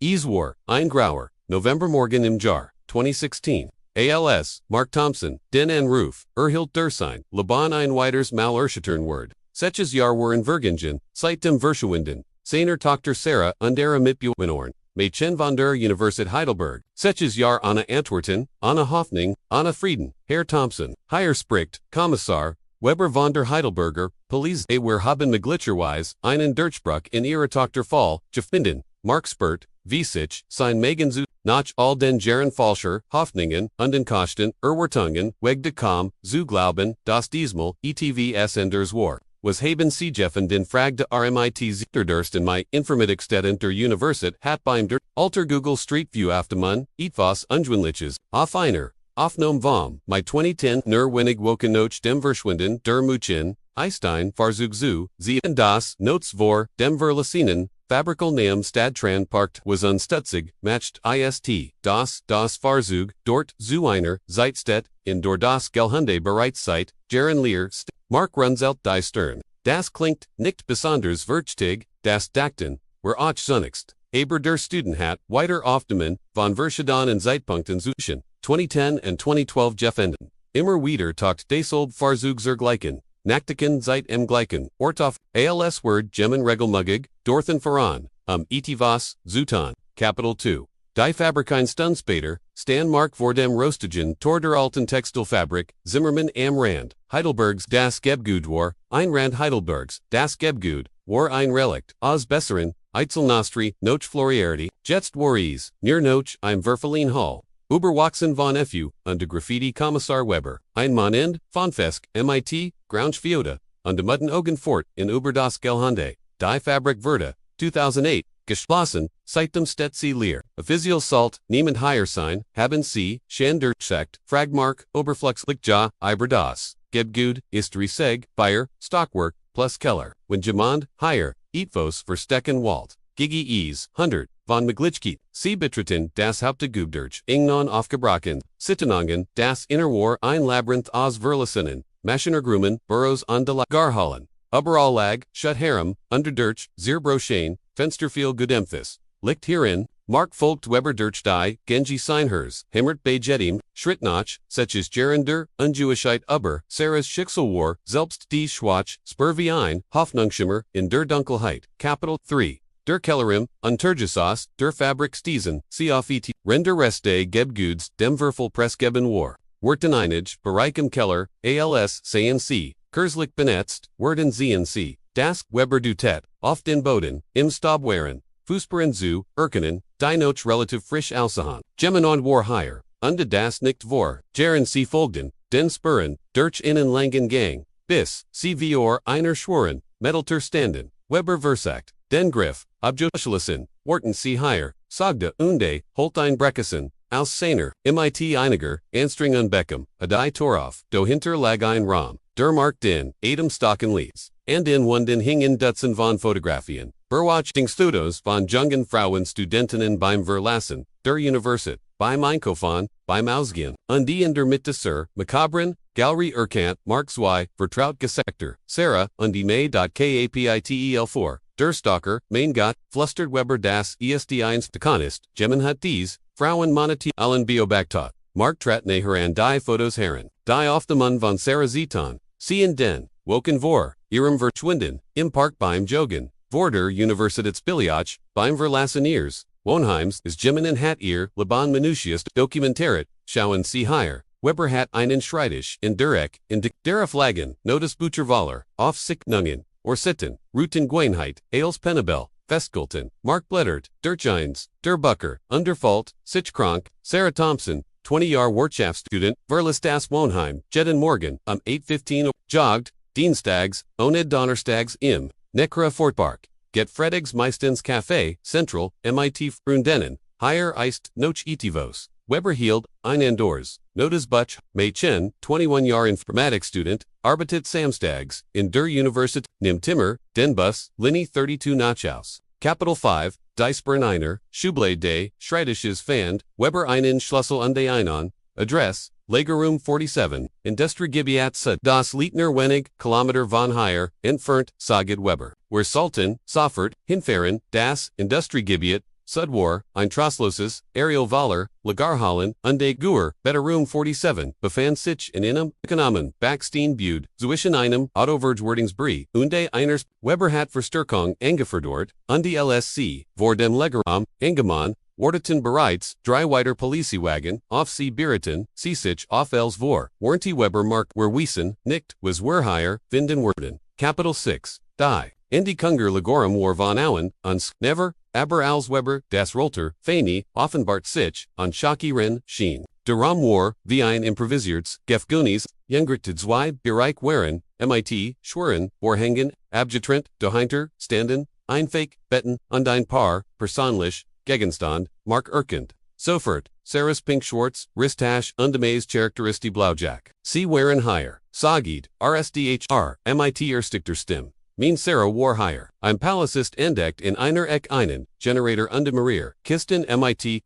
War, ein Grauer, November Morgen im Jahr, 2016. ALS, Mark Thompson, Den Ruf, Erhilt Dursein, Laban ein weiters Mal Word. Setches Jahr waren Vergingen, seit dem Verschwinden, seiner Tochter Sarah und ihrer Mitbewohnerin, Mädchen von der Universität Heidelberg. Setches Jahr Anna Antwerten, Anna Hoffnung, Anna Frieden, Herr Thompson, Heyer spricht, Kommissar, Weber von der Heidelberger, Police wir haben möglicherweise einen Durchbruch in ihrer Tochter Fall, gefunden, Mark Spurt, wie sich sein Megan zu nach all den Jahren falscher Hoffnungen und den Kosten, Erwartungen, weg de kam, zu glauben, das diesmal, ETVs enders war. Was haben Sie Jeffen den Frag de RMIT Zitterdursten my Informatikstudent der Universität hat beim der Alter Google Street View aftemun, etwas unschwindliches, auf einer, Aufnahme vom, my 2010 wenig woken noch dem Verschwinden der Mädchen, Einstein, Farzug zu, sie und das, Notes vor, dem Verlassenen, Fabrikal Naam Stadtran Parkt was unstutzig, matched das Farzug, dort, zu einer, Zeitstadt, in door das Gelhunde Bereitzeit, Jaren Lear, Mark runs out die Stern. Das klingt, nicht besonders verchtig, das Dachten, were auch zunächst. Aber der Student hat, weiter aufgenommen, von verschiedenen Zeitpunkten zwischen 2010 und 2012 Jeffenden. Immer wieder taucht desold Farzug gleichen. Nachtiken seit im gleichen Ort auf, als Word Gemmen regelmugig, dorthen voran, etwas, Zutan, Capital 2. Die Fabrikein Stund später, Stan Mark vor dem Rostigen Tor der alten Textilfabrik, Zimmermann am Rand, Heidelbergs das Gebgut war, ein Rand Heidelbergs, das Gebgut, war ein Relikt, aus Besseren, Eitzelnostri, Noch Floriarity, Jetzt war near Noch, im Verfallen Hall. Überwachsen von FU, und de Graffiti Kommissar Weber, ein Mann in, von Fesk, MIT, Grounge und de Mutten Ogen Fort in Über das Gelhunde, die Fabrik Verda, 2008, geschlossen, seit dem Stetzi Lear, offiziell Salt, niemand Higher Sign, haben Sie, Schander, Sekt, Fragmark, Oberfluxlich Ja, das, Gebgut, Istri Seg, Fire, Stockwork, plus Keller, when Jemand, Higher, Eatvos Verstecken Walt, Gigi Ease, 100, von Maglichkeit, Sie betreten das Hauptgebudurch, Ingnon aufgebrochen, Sittenangen, das Innerwar ein Labyrinth aus Verlassenen, Maschinergrumen, Burrows an de la Garhallen, Überallag, Schutherem, Underdurch, Zierbroschein, Fensterfiel Gudemphis, Licht hierin, Mark Folkt Weber durch die, Genji Seinhers, Himmert bei Jedim, Schrittnach, Setches Gerender, Unjewischheit Uber, Sarahs Schicksalwar, Selbst die Schwach, Spurvi ein, Hoffnungsschimmer, in der Dunkelheit, Capital 3. Der Kellerim, Untergesas, der Fabrik Stiesen, Siafit, Render Reste Gebguds, dem Würfel Pressgeben war. Werteneinage, Bereich im Keller, ALS, CNC, Kurzlich benetzt, Werden CNC, Das, Weber Dutet, oft den Boden, im Stabwaren, Fußbaren zu, Erkenen, die noch relativ frisch aussahen. Gemmenon war higher, unde das nicht war, Jaren sie folgten, den Spuren, durch innen langen Gang, bis, sie vor einer Schworen, Metalter standen, Weber versagt, den Griff, Abjuschlissen, Worten sie higher, Sagda unde, Holtein Breckessen, aus Seiner, MIT einiger, Anstring und Beckham, Adai Toroff, do hinter lag ein Ram, der Mark den, Adam Stocken Lees, and in one den Hingen Dutzen von Fotografien, Berwachtingsfotos von jungen Frauen Studentinnen beim Verlassen, der Universität, beim Einkaufen, beim Ausgehen, und die in der Mitte zur, Makabren, Galerie Erkant, Mark Zwei, Vertraut Gesektor, Sarah, und die May.Kapitel4, der Stalker, Mein Gott, Flustert Weber das ESD1 Dekanist, Gemmen hat dies, Frauen Monati allen Biobaktot, Mark Tratne heran die Fotos heran, die auf dem Mund von Sarah Zeton, sie in den, Woken vor, ihrem Verschwinden, im Park beim Jogen, vor der Universitätsbibliothek, beim Verlasseniers, Wohnheims ist Gemmen in hat ihr, Laban Minutius Dokumentaret, schauen sie higher, Weber hat einen Schreitisch, in Derek, in der Flaggen, Notus Butchervaler, auf Sicknungen, or Sitten, Ruten Gweinheit, Ailes Penabel, Festgulten, Mark Bleddert, Durchines, Der Bucker, Underfault, Sichkrank, Sarah Thompson, 20-Jahr Wirtschaftsstudent, Verlas das Wohnheim, Jeden Morgen, 8:15 jogged, Dienstags, Oned Donnerstags im, Necra Fortpark, Get Fredigs meistens Café, Central, MIT Frundenen, Higher Eist, Noch Etivos, Weber Hield, ein Endors, Notas Butch, Mei Chen, 21-Jahr Informatics student, Arbeitet Samstags, in der Universität, Nim Timmer, Den Bus, Linny 32 Nachhaus, Capital 5, Dicebern Schublade Day, Schreitisches Fand, Weber einen Schlüssel und einen, Address, Lagerroom 47, Industriegebiet Sud, das Liebner wenig, Kilometer von Higher, entfernt, Sagid Weber, where Sultan, Soffert, Hinfahren, das, Industriegebiet, Sudwar, ein Trostloses, Ariel Valer, Lagarhallen, Unde Guer, Better Room 47, Befand sich in Inem, Economen, Backstein Bude, Zwischen einem, Autovergewordings Unde einers, Weber hat Verstärkung, Engeferdort, Undi LSC, vor dem Legeram, Engemann, Warteten bereits, Dreiweiter Polizeiwagen, auf Sie Biereten, Siesich auf Els vor, Warranty Weber Mark Werwiesen, Nicht, was Werheier, Vinden Werden. Capital 6, Die. Indi Kunger Lagorum war von Auen, uns, Never, Aber als Weber, das Rolter, Feini, Offenbart sich, an Schaki Ren, Schien. Der Ram war, wie ein improvisiertes, Gefgunis, Jungrichte Zwei Bereich waren, MIT, Schwerin, Vorhängen, Abgetrent, Dahinter, Standen, Einfake, Betten, und ein Paar, Personlich, Gegenstand, Mark Erkend. Sofort, Saris Pink Schwarz, Ristash, Undemaze Charakteristi Blaujack. Sie waren higher. Sagid, RSDHR, MIT Erstikter Stim. Mean Sarah war higher. Ein Palacist entdeckt in einer einen, Generator Undemarier, Kisten MIT,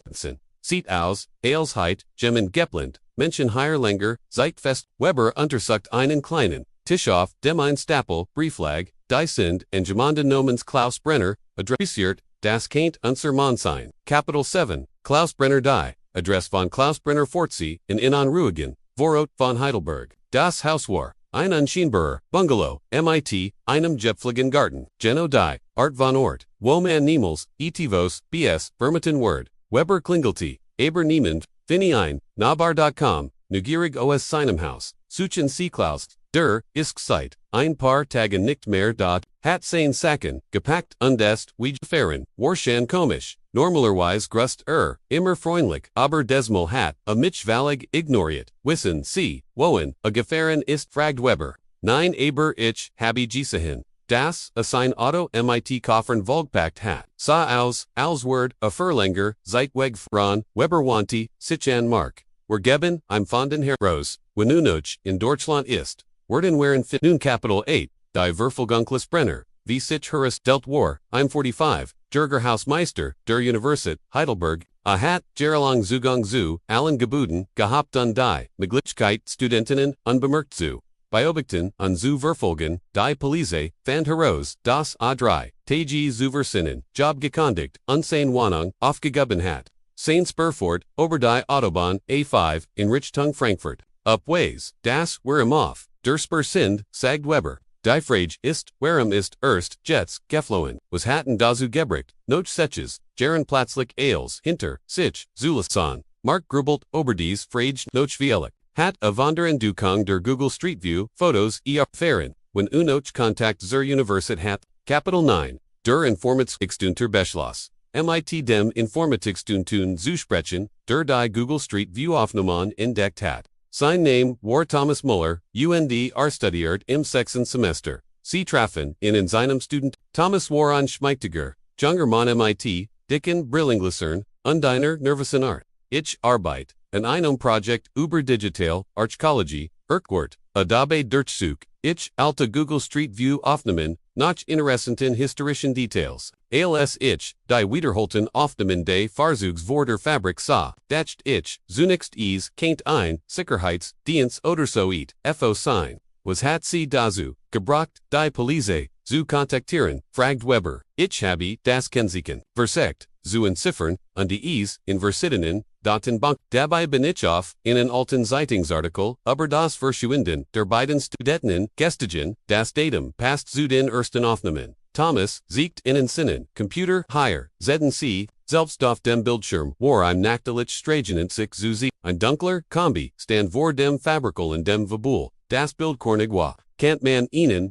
Seat aus, Alesheit, Gemin Gepland, Menschen higher Länger, Zeitfest, Weber untersucht einen kleinen, Tischoff, dem ein Stapel, Brieflag, Die Sind, and Gemanden Nomens Klaus Brenner, adressiert, das Kaint unser Monsign. Capital 7, Klaus Brenner Die, Adress von Klaus Brenner Fortsee, in Ruigen, Vorort von Heidelberg. Das Haus war, ein Unschienbarer, Bungalow, MIT, einem Jepfligen Garten, Geno Die, Art von Ort, Woman Niemals, Etivos, BS, Vermitten Word, Weber Klingelty, Aber Niemand, Finny ein, Nabar.com, Neugierig OS Seinem Haus, Suchen Sie Klaus, Der, Isk Site, ein Paar Tagen nicht mehr dort, hat sein Sacken, gepackt und est, wie Fahren, Warshan komisch, normalerweise grust immer freundlich, aber desmal hat, a mich valig ignoriert, wissen Sie, wohin, a Gefahren ist fragt Weber. Nein aber ich, habe Gisahin. Das, a sein Auto MIT Koffern Volgpackt hat. Sa aus, Word, a Furlanger, Zeitweg Fran, Weber Wanti, Sichan Mark. Geben, I'm Fonden Heros, Wenunoch, in Deutschland ist. Werden waren fit nun Capital 8, Die Verfolgungsless Brenner, wie sich Hurus delt war, I'm 45, Jürger Hausmeister, der Universität, Heidelberg, a hat, Jahrelang Zugang zu, allen Gebuden, gehabt und die, Möglichkeit Studentinnen, unbemerkt zu. Beobachten, an zu verfolgen, die Police, fand heraus, das A3, Tag zu versinnen, Job gekündigt, unsane Wohnung, aufgegeben hat. Saint Spurfort, over die Autobahn, A5, in Richtung Frankfurt. Upways, das, Warum auf, der Spur sind, sagt Weber. Die Frage ist, warum ist, erst, Jets, geflohen, was hatten dazu gebracht, noch seches, Jaren Platzlich Ales, hinter, sich, Zulasson, Mark grubelt, Oberdies, Frage, noch vielich. Hat a Wandern Dukang der Google Street View, Fotos, fahren, when unoch Kontakt zur Universität hat, Capital 9, der Informatikstunter Beschloss. MIT dem Informatikstuntun zu sprechen, der die Google Street View Aufnahmen entdeckt hat. Sein Name war Thomas Muller, UND studiert im 6. Semester. Sie trafen in seinem Student, Thomas war ein Schmeichtiger, junger Mann MIT, dicken Brillengläsern, und einer nervösen Art. Ich Arbeit, an einem Projekt über Digital Archäologie, Erkwart, a dabei Durchsuch, ich alte Google Street View Aufnahmen, noch interessanten historischen Details. Als ich, die wiederholten Aufnahmen des Fahrzeugs vor der Fabrik sah, dacht ich, zunächst keint ein, Sicherheitsdienst oder so FO sein. Was hat sie dazu gebracht, die Police zu kontaktieren, fragt Weber. Ich habe das Kennzeichen versagt, zu entziffern, und die in Versitinnen, Datenbank. Dabei bin ich auf, in einen alten Zeitungsartikel, über das Verschwinden der beiden Studenten gestiegen, das Datum passt zu den ersten Aufnahmen. Thomas siegt in den Sinnen, Computer, higher, ZNC, selbst auf dem Bildschirm, war ein nachtlich Stragenenzig zu sie, ein dunkler Kombi, stand vor dem Fabrikel in dem Vabul, das Bild kornig war, kennt man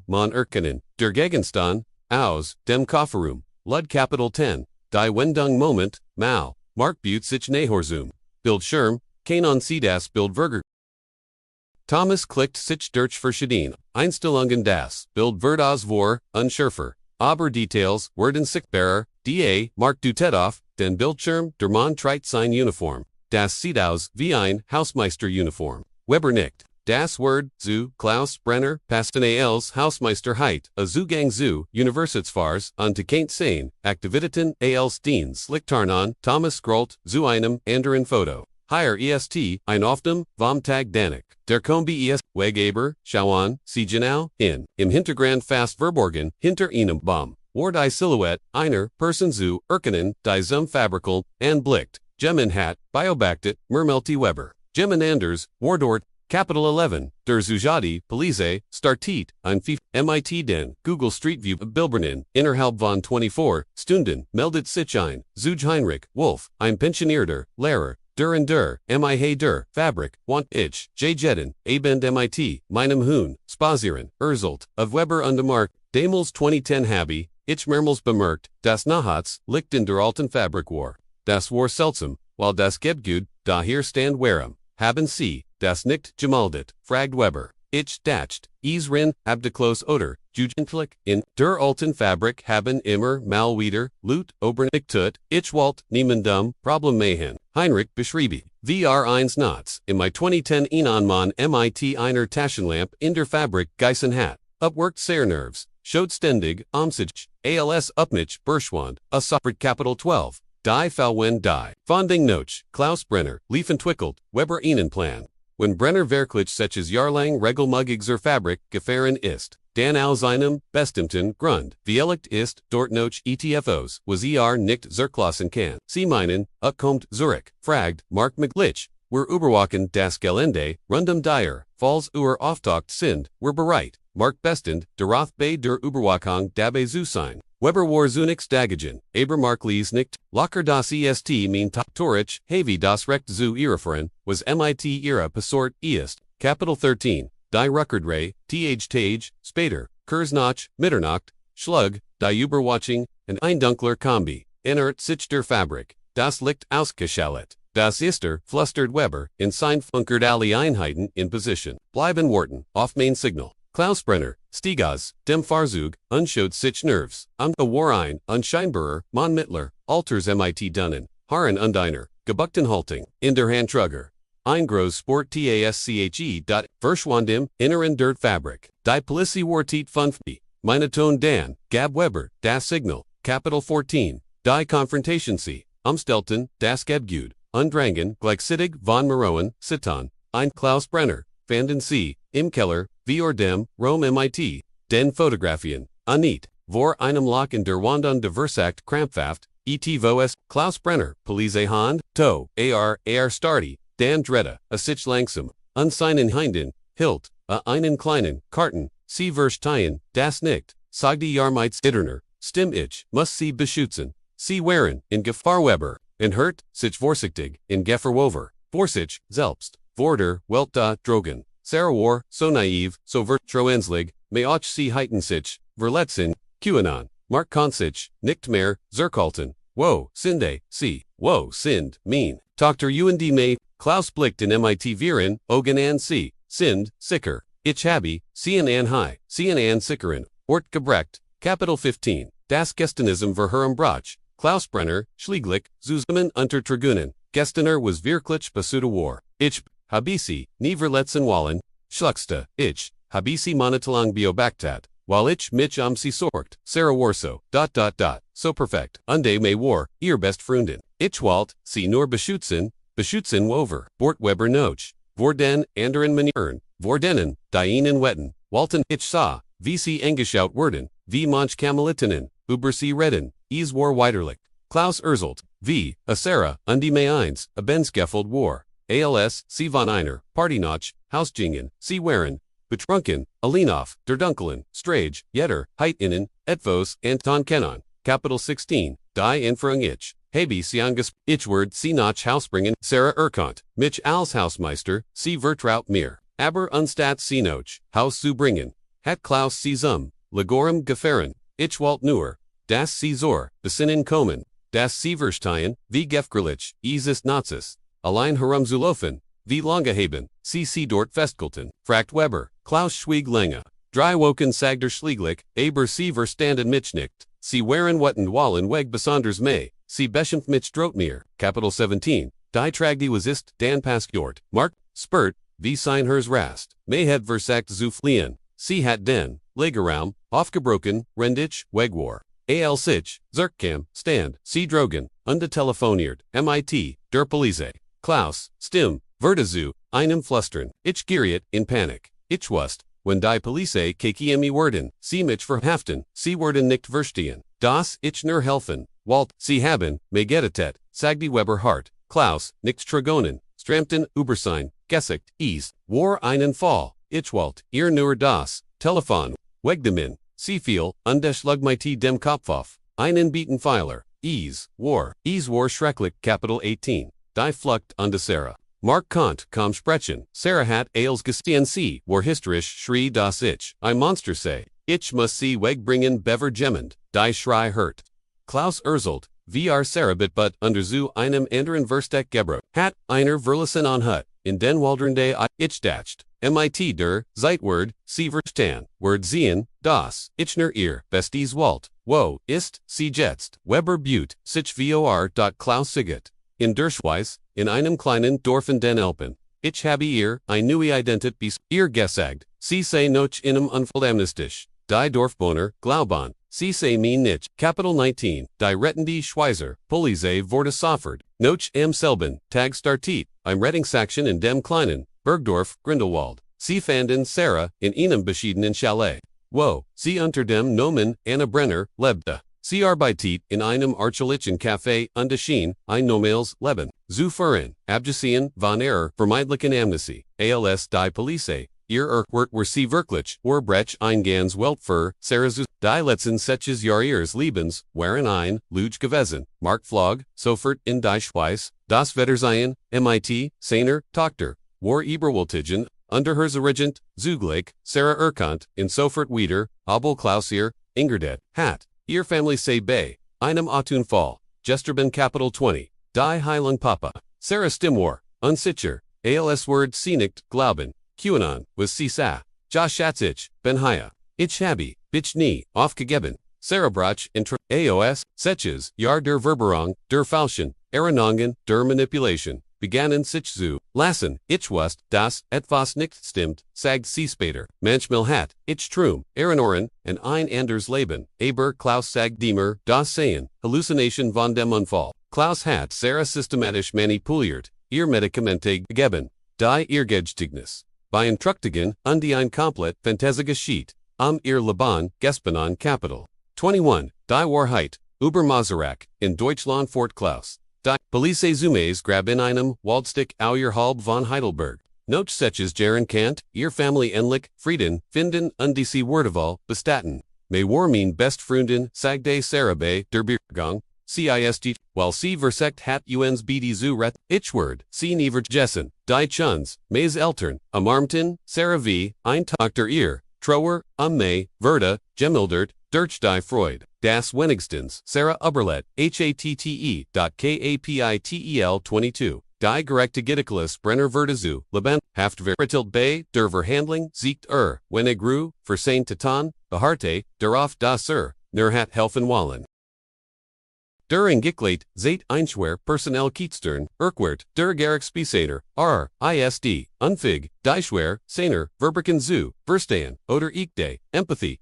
man erkennen, der Gegenstand, aus, dem Kofferraum, Lud Capital 10, die Wendung Moment, Mal, Mark Butte sich Nahorzum, Bildschirm, kein Sie das Bildverger. Thomas klickt sich durch verschiedene Einstellungen das Bild wird aus vor, unschärfer, aber Details werden sichtbarer, da, Mark Dutetoff, den Bildschirm, der Mann trägt sein Uniform, das sieht aus wie ein Hausmeister-Uniform. Weber nickt. Das Wort zu Klaus Brenner passten als Hausmeisterheit, a Zugang zu Universitätsfahrs und keint sein, Aktivitäten als Dienst Lichtarnan, Thomas scrollt zu einem anderen Foto. Higher est, ein Aufdem, vom Tag Danik. Der Kombi est, Wegeber, Schauan, Sie genau, im Hintergrund fast verborgen, hinter einem Baum. War die Silhouette, einer, Person zu, erkennen, die zum Fabrikel, Anblicht, Gemin hat, Biobactet, Mermelty Weber. Gemin Anders, Wardort, Capital 11, der Zujadi, Police, Startit, ein Fief, MIT den, Google Street View, Bilbernin, Innerhalb von 24, Stunden, meldet sich ein, Zuj Heinrich, Wolf, ein Pensionierter, Lehrer, und der, MI der, Fabrik, want ich, J. Jedden, Abend MIT, meinem Huhn, Spazieren, Erzult, of Weber und Mark, Damals 2010 Habi, ich mehrmals bemerkt, das Nachts, liegt in der alten Fabrik war. Das war seltsam, weil das Gebgut, da hier stand warm, haben sie, das nicht gemeldet, fragt Weber. Ich dacht, es rin, abdeklos oder, jugendlich, in der alten Fabrik haben immer mal wieder, Lut, obernick tut, ich wollt, niemandem, Problem machen. Heinrich beschriebe, VR1 Knots, in my 2010 Enonmann MIT einer Taschenlamp in der Fabrik geissen hat, upworked sehr nerves, showed ständig, sich, als upmich, verschwand, a Soprit Capital 12, die Falwen die, Fonding Noch, Klaus Brenner, Liefentwickelt, Weber Plan. When Brenner wirklich solches Jahrlang regelmäßig zur Fabrik gefahren ist, dann aus einem bestimmten Grund, vielleicht ist dort noch ETFOs, was nicht zurücklassen kann. Sie meinen, kommt Zurich, fragt Mark McGlich, wir überwachen das Gelände, rundum dir, falls auftaucht sind, wir bereit, Mark bestend, darauf bei der Überwachung dabei zu sein. Weber war zunächst dagegen, aber Mark ließ nicht, locker das est mein Torich, heavy das Recht zu irreführen, was MIT ihre Passort ist, Capital 13, die Ruckerdrei, Tage, später, Kurznach, Mitternacht, Schlug, die Überwachung, und ein dunkler Kombi, innerhalb sich der Fabrik, das Licht ausgeschaltet. Das ist flüstert Weber, in sein funkert alle Einheiten in Position, bleiben warten, auf mein Signal. Klaus Brenner, Stigas, dem Farzug, unschaut sich Nerves, a war ein, unscheinbarer, Mann Mittler, Alters MIT Dunnen, Haaren und einer, gebuckten Halting, in der Handtrugger. Ein groß Sport TASCHE. Verschwanden, inneren Dirt Fabrik, die Policy war Tiet 50, meine Ton Dan, Gab Weber, das Signal, Capital 14, die Confrontation Sie, Umstelten, das Gebgut, Undrangen, gleichzeitig von Meroen, Sitan, ein Klaus Brenner, fanden Sie, im Keller, vor dem, Rome MIT, den Fotografien, Anit, vor einem Loch in der Wand und versagt krampfhaft, vos, Klaus Brenner, Police Hand, ar Starty, Dan Dretta, a sich langsam, unseinen Hinden, Hilt, einen kleinen, Karten, sie verstehen, das nicht, sagte Jarmites Itterner, stimm ich, muss sie beschützen, sie waren, in Gefahr Weber, enthüllt, sich vorsichtig, in Gefahr Wover, sich, selbst, Vorder, Welta, Drogen. Sarah war, so naiv, so vertroenslig, may auch sie heiten sich, verletzen, QAnon, Mark Konsich, nicht mehr, Zerkalten, wo, Sinde, sie, wo, sind, mean, Dr. UND May, Klaus blickt in MIT Viren, Ogen an sie, sind, sicker, ich habe, sie an high, sie an sickeren, Ort gebrecht, Capital 15, das Gestenism verhören Brach, Klaus Brenner, Schlieglich, Zusammen unter Tragunen, Gestener was wirklich besude war, ich, Habisi, nie verletzen wallen, schluckste, ich, Habisi monatelang biobactat, while ich mich sie sorgt, Sarah Warso, so perfekt, unde may war, ihr best Freundin, ich walt, sie nur beschützen wover, Bort Weber noch, Vorden, anderen Manieren, Vordenen, Dienen Wetten, Walten, ich sah, wie sie engeschaut werden, wie manch Kamelitinnen, über sie reden, es war widerlich, Klaus Erzult, wie, a Sarah, unde may eins, a Bensgeffeld war. ALS, Sie von einer, Partynach, Hausgingen, Sie waren, betrunken, Alinov, der Dunkelen, Strage, Jetter, Heitinnen, Etvos, Anton Kenon, Capital 16, Die Infrung ich, Habe Sianges, Ichword, Sie nach Hausbringen, Sarah Urkont, Mich als Hausmeister, Sie Vertraut mir, Aber Unstat Sie noch, Haus zu bringen, Hat Klaus Sie Legorum gefahren, Ichwalt nur, Das Sie Besinnen kommen, Das Sie verstehen, wie Gefgrlich, ist Nazis. Allein herumzulaufen, wie lange haben, sie dort festgehalten, fragt Weber, Klaus schwieg lange, drei Wochen sagter Schlieglich, aber sie verstanden mich nicht, sie waren wetten wallen weg besonders mei, sie beschimpft mich Drotmir, Capital 17, die Tragedy was ist, Dan Pasgjort, Mark, Spurt, wie sein hers Rast, may het versagt zu fliehen, sie hat den, Legeraum, aufgebrochen, Rendich, Wegwar, Al sich, Zerkkam, Stand, sie drogen, telefoniert, MIT, der Police. Klaus, Stim, Vertizu, einem Flustern, ich geriet, in Panic, ich wust, when die Police KKME werden, sie mich verhaften, sie werden nicht verstehen. Das ich nur helfen, Walt, sie haben, Megedetet, Sagdi Weber Hart, Klaus, nicht Tragonen, Strampton, Ubersein, Gesicht, Ease, war einen Fall, ich Walt, ihr nur das, Telefon, Wegdemin, sie viel, undeschlugmeite dem Kopf, einen Beaten Pfeiler, Ease war schrecklich, Capital 18, die Flucht unde Sarah. Mark Kant, kom sprechen, Sarah hat als gestehen sie, war hysterisch, schrie das ich, ein Monster sei, ich muss sie wegbringen bever gemmend, die Schrei hört. Klaus Erzelt, VR Sarah but under zu einem anderen Versteck gebro, hat einer Verlassen on Hut, in den Waldernde ich dacht, MIT der, Zeitword, sie verstan, Word sehen, das, ichner ihr, besties Walt, wo, ist, sie jetzt, Weber Butte, sich vor. Klaus Siget. In Derschweiss, in einem kleinen Dorf in den Alpen, ich habe ihr, ein neue Identität bis, ihr gesagt, sie sei nochinem Unfall die Dorfbewohner, glauben, sie sei mir nicht, Capital 19, die rettende Schweizer, Polizei wurde soffert, noch am selben, Tag startet, im Rettungsaktion in dem kleinen, Bergdorf, Grindelwald, sie fanden Sarah, in einem beschiedenen Chalet, wo, sie unter dem Nomen, Anna Brenner, lebte. Sie arbeitet in einem archlichen Café und schien, ein normales Leben, zu führen, abgesehen von ihrer vermeidlichen Amnesie, als die Polizei, ihr were sie wirklich, brech ein ganz Welt für Sarah zu, die letzten 6 Jahre ihres Lebens, waren ein, Luge gewesen, Mark Flog, sofort in die Schweiz, das Wettersehen, MIT, seiner Tochter, war Eberwaltigen, unter Herz Regent, zugleich, Sarah Erkant, in sofort wieder, Abel Klausier, Ingerdet, hat. Ihr Family sei bei, einem Fall, Gesterben Capital 20, die Heilung Papa, Sarah Stimwar, unsicher, als Word sie nicht, glauben, QAnon, was sie sa, Josh Schatzich, Ben Haya, ich habe, bitch nie, aufgegeben, Sarah Brach, intra, AOS, Setches, Jahr der Verberung, der Falschen, Erinnerungen, der Manipulation, begannen sich zu lassen, ich wusste, dass etwas nicht stimmt, sagt sie später, manchmal hat, ich Trum, Erinnerungen, und ein anderes Leben, aber Klaus sagt Diemer, das Sehen, Hallucination von dem Unfall. Klaus hat Sarah systematisch manipuliert, ihr Medikamente gegeben, die ihr Gedächtnis beeinträchtigen, und die ein komplett fantastische Sheet, ihr Leben, Gespenon Capital. 21, die Wahrheit, über Maserak, in Deutschland Fort Klaus. Die Police Zumes grab in einem Waldstick auer halb von Heidelberg. Noch setches Jaren Kant, ihr Family ähnlich, Frieden, finden und diese Wortewahl, bestatten. May war mein best Freundin, sagde Sarah bei der Biergang, CIST, while sie versekt hat uns BD zu ret, ich word, sie never Jessen, die Chuns, Mays Eltern, Amarmten, Sarah V, ein Dr. ihr, Trower, May, Verda, Gemildert, Durch die Freud, das Wenigstens, Sarah Uberlet, HATTE.KAPITEL 22, die gerechte Gediculus Brenner Verdazu, Leben, Haftvertilt bei, der Verhandlung, siegt wenn grew, Versain Titan, Beharte, darauf das nur hat helfen wollen. Der Engiklet, Zeit Einschwer, Personell Kietstern, Urquert, der Gerichtsbeisäter, ISD, Unfig, Deischwer, Sainer, Verberken zu, Verstehen, oder Ikde, Empathy,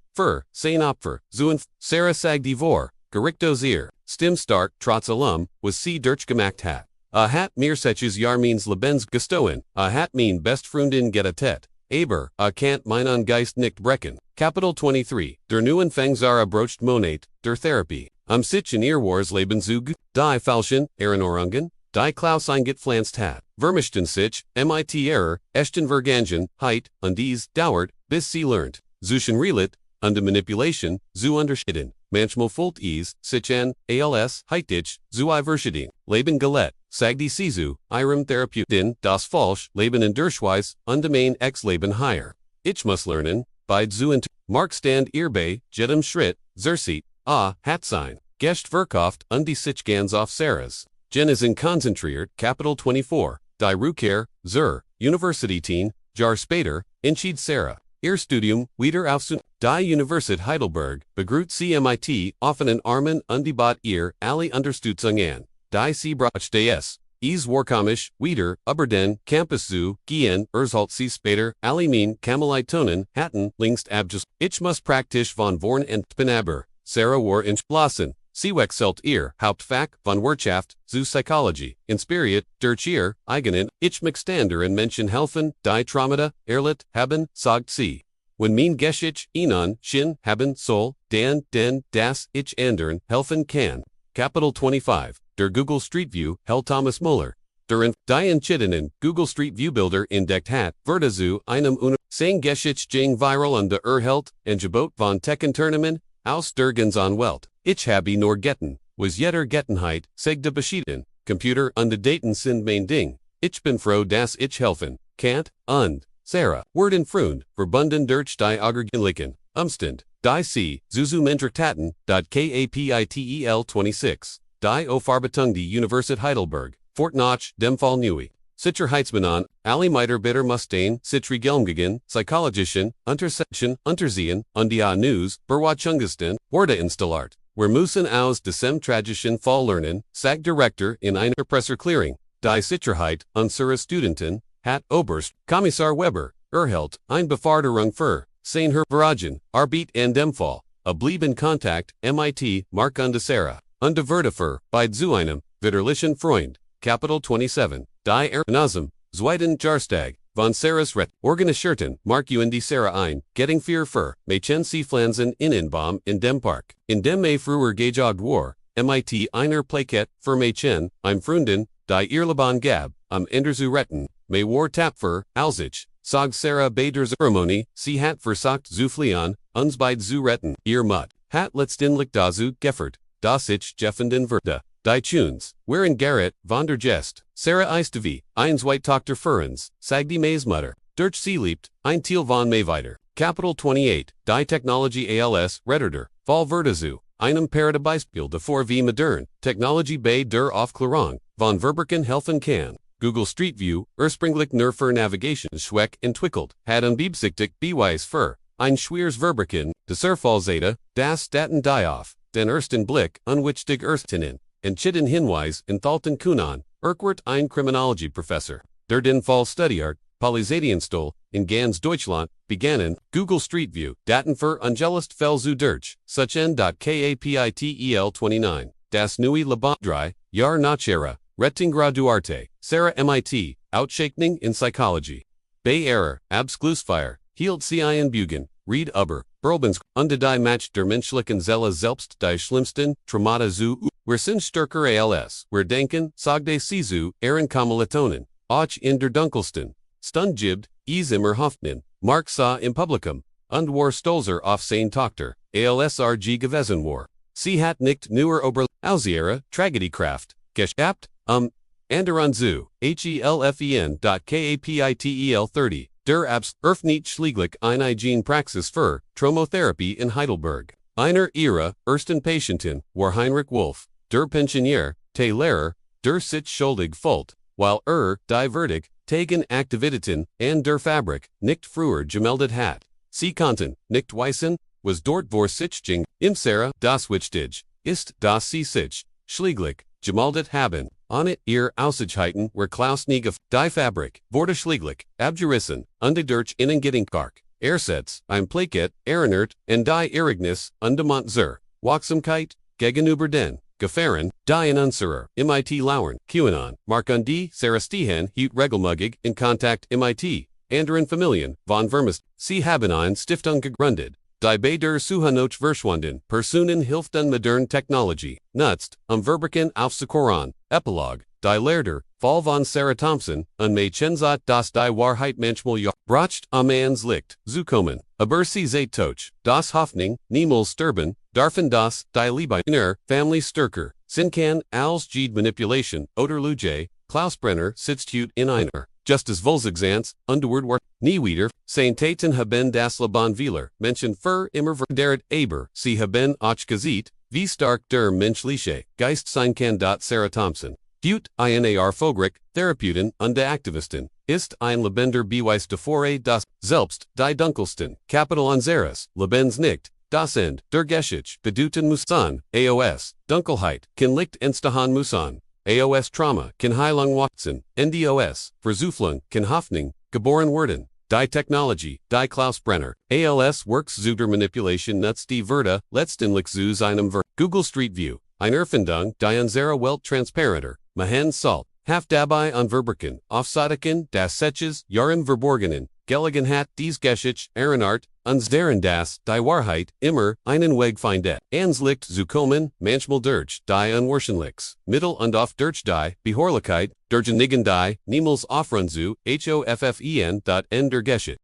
Sein Opfer, Zuen, Sarah Sag die Vor, Gerichtos ihr, Stim Stark, Trotz Alum, was sie durch gemacht hat. A hat mir setches Jahr means Lebens gestohen, a hat mein best Freundin getettet, aber, a can't meinen Geist nicht brechen. Capital 23, der neuen Fangzara brocht Monat, der Therapie. Sich in ihr Wars Leben zu die Falschen, Erinnerungen, die Klaus eingepflanzt hat. Vermischten sich, MIT Error, echten Vergangen, Heit, und dies dauert, bis sie lernt. Zuschen Relit, und Manipulation, zu unterschieden. Manchmal fult sich an, als, Heitich, zu Verschieden. Leben Galette, Sagdi Sisu, ihrem Therapeutin, das Falsch, Leben in Derschweiss, und mein Ex-Leben higher. Ich muss lernen, bei zu Mark stand ihr bei, jedem Schritt, Zersit, hat sein, Gest verkauft und die sich ganz auf Sarahs. Jen is in konzentriert, Capital 24, die Rückkehr, Universitäten, Jahre später, entschied Sarah. Ihr Studium, wieder aufzunehmen. Die Universität Heidelberg, begrüßt sie MIT, offenen Armen und die Bot ihr, alle Unterstützung an. Die sie braucht des. Warkomisch, wieder, über Campus zu, gehen, sie später, alle mein Kamelitonen, hatten, längst abges. Ich muss praktisch von vorn und aber. Sarah war in Blassen, sie wechselt ihr Hauptfach von Wirtschaft zu Psychology, inspiriert durch ihr eigenen Ich Mixtander in Menschen helfen, die Traumata, erlitt haben, sagt sie. When mein Geschich, Ihnen, Shin, haben, Sol, Dan, Den, Das, Ich anderen, helfen kann. Kapitel 25, Der Google Street View, Hell Thomas Muller. Der die Entschiedenen, Google Street View Builder entdeckt hat, wurde zu einem sein Geschich ging viral und der Erhalt, Angebot von Techenturnungen, aus der ganzen Welt. Ich habe nur Getten, was jeder Gettenheit, segde beschieden, Computer und Daten sind mein Ding. Ich bin froh, dass ich helfen, Kant, und Sarah, Worden Freund, verbunden durch die Augenblicken, Umstand, die C, Zuzu Mentrataten, Kapitel 26, die Aufarbeitung die Universität Heidelberg, Fort Knoch, dem Fall Neue. Sicherheitsmaßnahmen, alle Mitarbeiter mussten sich regelmäßigen, psychologischen, Untersetzen, Untersehen, und die News, Berwachungsten, wurde installiert. Wir müssen aus diesem tragischen Fall lernen, sagt Director in einer Presseerklärung. Die Sicherheit unserer Studenten hat Oberst Kommissar Weber erhält eine Beförderung für seine Arbeit in dem Fall. Blieben Kontakt, MIT, Mark und Sarah. Und wurde für, bei zu einem, widerlichen Freund. Kapitel 27, die Nasum, Zweiten Jahrestag, von Sarahs Ret, Organisierten, Mark und Sarah ein, Getting Fear für, Mädchen sie Flansen Innenbaum in dem Park. In dem früher gejagt war, MIT einer Plakette für Mädchen, Freundin, die ihr Leben gab, Ende zu retten, war tapfer, als ich, sag Sarah bei der Zeremonie, sie hat versagt zu fliehen, uns beide zu retten, ihr Mut, hat letztendlich dazu geführt, dass ich gefunden wurde. Die Tunes, waren Garrett, von der Gest, Sarah ist wie, White Tochter für uns, sag die Maismutter, durch sie liebt, Teil von May weiter. Kapitel 28, die Technology als Redditor, Fall wurde zu, einem Paradebeispiel davor wie modern, Technology bei der Aufklärung, von Verbrauchern helfen kann. Google Street View, ursprünglich nur für Navigation Schweck entwickelt, hat beabsichtigt Beweis für, schweres Verbrauchen, des Erfallzeta, das Daten die auf, den ersten Blick, unwichtig Erstenen. Entschieden Hinweis, enthalten Kunan, Urquhart Kriminology Professor, der den Fall studiert, Polizeidienststelle, in ganz Deutschland, begannen, Google Street View, Daten für Angelist Fell zu durch, Kapitel 29, das neue Leben 3, Jahr nachher, Rettingra Duarte, Sarah MIT, Outshakning in Psychology. Bei Abschlussfeier, hielt sie ein Bugen, Reed über, Berlbens, und die Match der menschlichen Zelle selbst die schlimmsten, Traumata zu, wir sind stärker als, wir denken, sagte sie zu, Kommilitonen, auch in der dunkelsten Stund gibt, es immer Hoffnung, Mark sah im Publikum, und war stolzer auf seine Tochter, ALSRG gewesen war. Sie hat nicht nur über, aus ihrer Tragediekraft, gehabt, anderen zu, Kapitel 30, der nicht schläglich eine Praxis für, Traumatherapie in Heidelberg. Einer ihrer ersten Patienten war Heinrich Wolf, der Pensionier, der Lehrer, der sich schuldig fühlt, weil die Verdict, tegen Aktivitäten an der Fabrik, nicht früher gemeldet hat. Sie konnten, nicht wissen, was dort vor sich ging, im Sarah, das wichtig, ist, dass sie sich, schläglich, gemeldet haben, ohne ihr Aussichten were Klaus Niegef, die Fabrik, wurde schläglich, abgerissen, und durch Innengedenkark, Ersetz, Plakett, erinnert, und die Irrignis, und zur Wachsamkeit, gegenüber den Gefahren, die in unserer MIT lauern, QAnon, Mark und die Sarah Stehen hielt regelmäßig in Kontakt MIT, anderen Familien, von Vermist, sie haben eine Stiftung gegründet, die bei der Suche verschwanden, Personen hilften modern Technology, nutzt, Verbrechen aufzukoran, Epilog, die Lehrer, Fall von Sarah Thompson, und Mädchensat das die Wahrheit manchmal bracht ans Licht, zu kommen, aber sie seht toch, das Hoffnung, niemals sterben, darfen das, die Liebe in Family stärker, sin kann, als Gede Manipulation, oder Luge, Klaus Brenner sitzt hut in einer, Justus Volksexans, Underword war, nie wieder, sein Taten haben das Leben Wieler, Menschen für immer verderet, aber, sie haben auch gesieht, wie stark der menschliche Geist sein kann. Sarah Thompson, Hut, INAR Fogrick, Therapeuten und Aktivisten, ist ein lebender Beweis davor, das, selbst, die dunkelsten, Kapitel unseres, Lebens nicht, das End, der Geschich, bedeuten Musan, AOS, Dunkelheit, kann Licht entstehen Musan. AOS Trauma, kann Heilung wachsen, NDOS, Verzuflung, kann Hoffnung, geboren werden. Die Technology, die Klaus Brenner, ALS Works zu der Manipulation nutzt die Wörter, letztendlich zu seinem Google Street View, eine Erfindung, die unsere Welt transparenter, machen soll, haft dabei an Verbrechen, aufzeigen, das Setches, Jahren verborgenen, Geligen hat dies Geschich, Ehrenart, uns deren das, die Wahrheit, immer, einen Weg findet. Ans licht zu kommen, manchmal durch, die unwahrscheinlichs, Mittel und oft durch die, Behoorlichkeit, durch nigen die, niemals aufrun zu, hoffen. Der Geschich.